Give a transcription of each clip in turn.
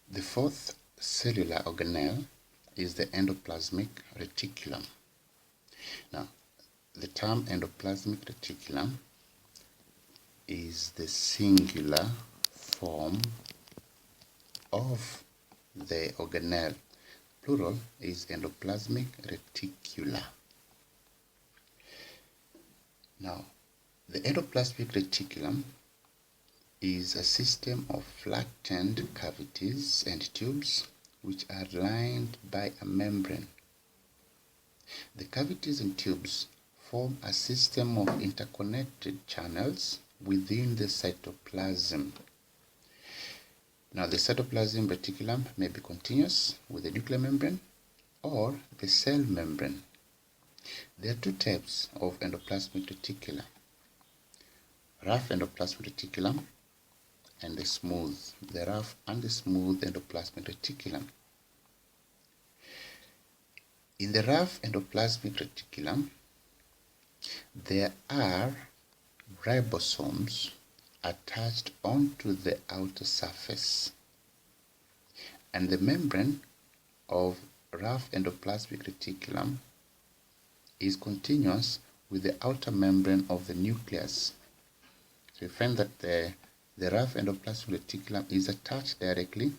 The fourth cellular organelle is the endoplasmic reticulum. Now, the term endoplasmic reticulum is the singular form of the organelle. Plural is endoplasmic reticula. Now, the endoplasmic reticulum is a system of flattened cavities and tubes which are lined by a membrane. The cavities and tubes form a system of interconnected channels within the cytoplasm. Now, the cytoplasm reticulum may be continuous with the nuclear membrane or the cell membrane. There are two types of endoplasmic reticula: rough endoplasmic reticulum and the smooth. The rough and the smooth endoplasmic reticulum. In the rough endoplasmic reticulum, there are ribosomes attached onto the outer surface, and the membrane of rough endoplasmic reticulum is continuous with the outer membrane of the nucleus. So you find that the rough endoplasmic reticulum is attached directly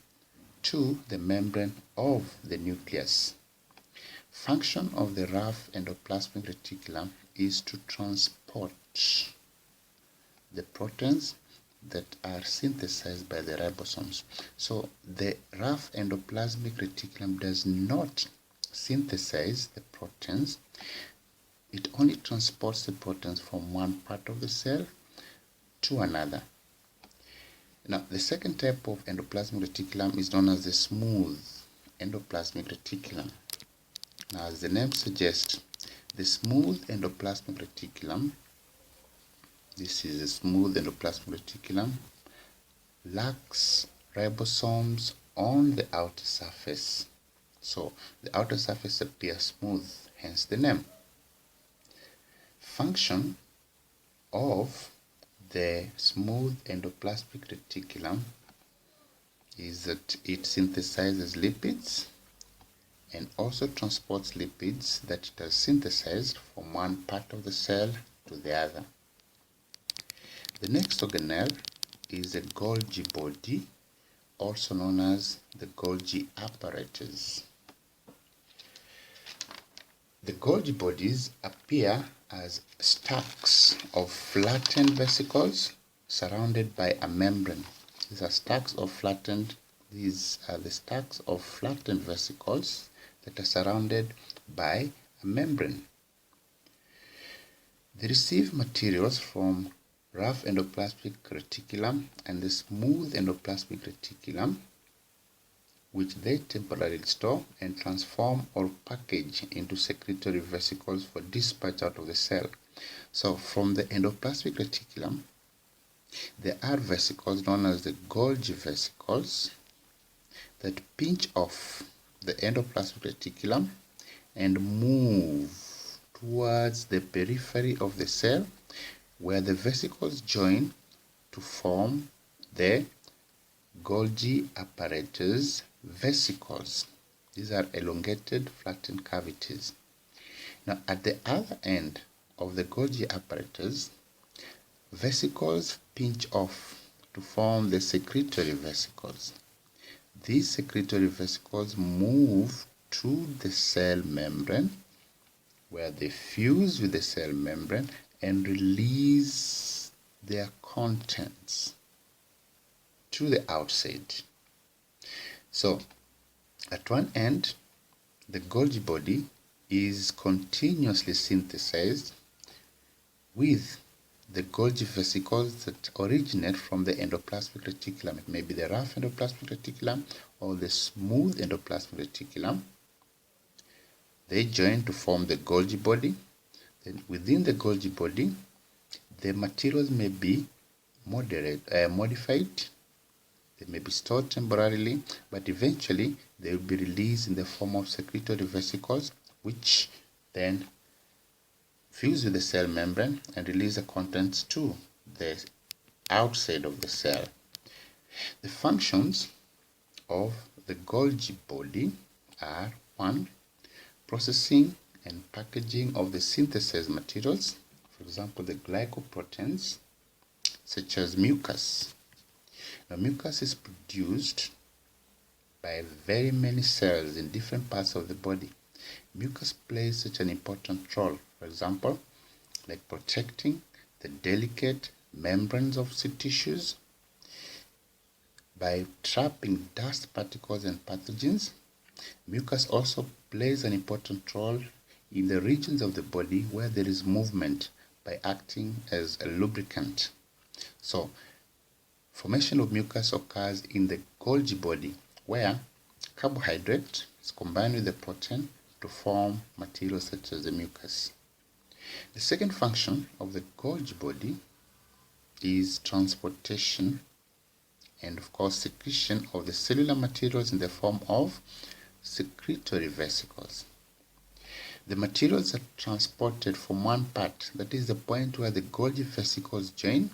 to the membrane of the nucleus. Function of the rough endoplasmic reticulum is to transport the proteins that are synthesized by the ribosomes. So the rough endoplasmic reticulum does not synthesize the proteins. It only transports the proteins from one part of the cell to another. Now, the second type of endoplasmic reticulum is known as the smooth endoplasmic reticulum. Now, as the name suggests, the smooth endoplasmic reticulum, this is a smooth endoplasmic reticulum, lacks ribosomes on the outer surface. So, the outer surface appears smooth, hence the name. Function of the smooth endoplasmic reticulum is that it synthesizes lipids and also transports lipids that it has synthesized from one part of the cell to the other. The next organelle is the Golgi body, also known as the Golgi apparatus. The Golgi bodies appear as stacks of flattened vesicles surrounded by a membrane. These are the stacks of flattened vesicles that are surrounded by a membrane. They receive materials from rough endoplasmic reticulum and the smooth endoplasmic reticulum, which they temporarily store and transform or package into secretory vesicles for dispatch out of the cell. So from the endoplasmic reticulum, there are vesicles known as the Golgi vesicles that pinch off the endoplasmic reticulum and move towards the periphery of the cell, where the vesicles join to form the Golgi apparatus vesicles. These are elongated, flattened cavities. Now, at the other end of the Golgi apparatus, vesicles pinch off to form the secretory vesicles. These secretory vesicles move to the cell membrane, where they fuse with the cell membrane and release their contents to the outside. So, at one end, the Golgi body is continuously synthesized with the Golgi vesicles that originate from the endoplasmic reticulum. It may be the rough endoplasmic reticulum or the smooth endoplasmic reticulum. They join to form the Golgi body. Then within the Golgi body, the materials may be modified. They may be stored temporarily, but eventually they will be released in the form of secretory vesicles, which then fuse with the cell membrane and release the contents to the outside of the cell. The functions of the Golgi body are: 1. Processing and packaging of the synthesized materials, for example, the glycoproteins, such as mucus. Now, mucus is produced by very many cells in different parts of the body. Mucus plays such an important role, for example, like protecting the delicate membranes of tissues, by trapping dust particles and pathogens. Mucus also plays an important role in the regions of the body where there is movement, by acting as a lubricant. So, formation of mucus occurs in the Golgi body, where carbohydrate is combined with the protein to form materials such as the mucus. The second function of the Golgi body is transportation and, of course, secretion of the cellular materials in the form of secretory vesicles. The materials are transported from one part, that is the point where the Golgi vesicles join,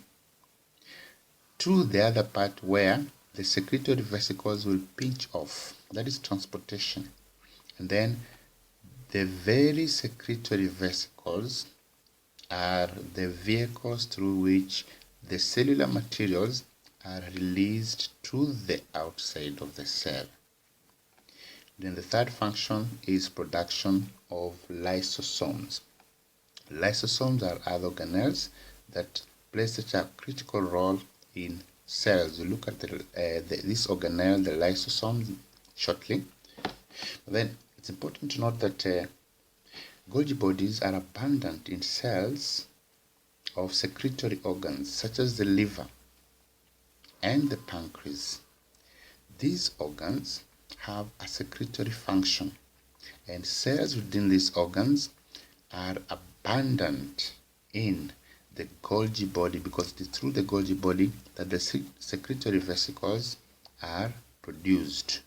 to the other part where the secretory vesicles will pinch off. That is transportation. And then the very secretory vesicles are the vehicles through which the cellular materials are released to the outside of the cell. Then the third function is production of lysosomes. Lysosomes are other organelles that play such a critical role in cells. We look at this organelle, the lysosome, shortly. But then it's important to note that Golgi bodies are abundant in cells of secretory organs such as the liver and the pancreas. These organs have a secretory function, and cells within these organs are abundant in the Golgi body, because it is through the Golgi body that the secretory vesicles are produced.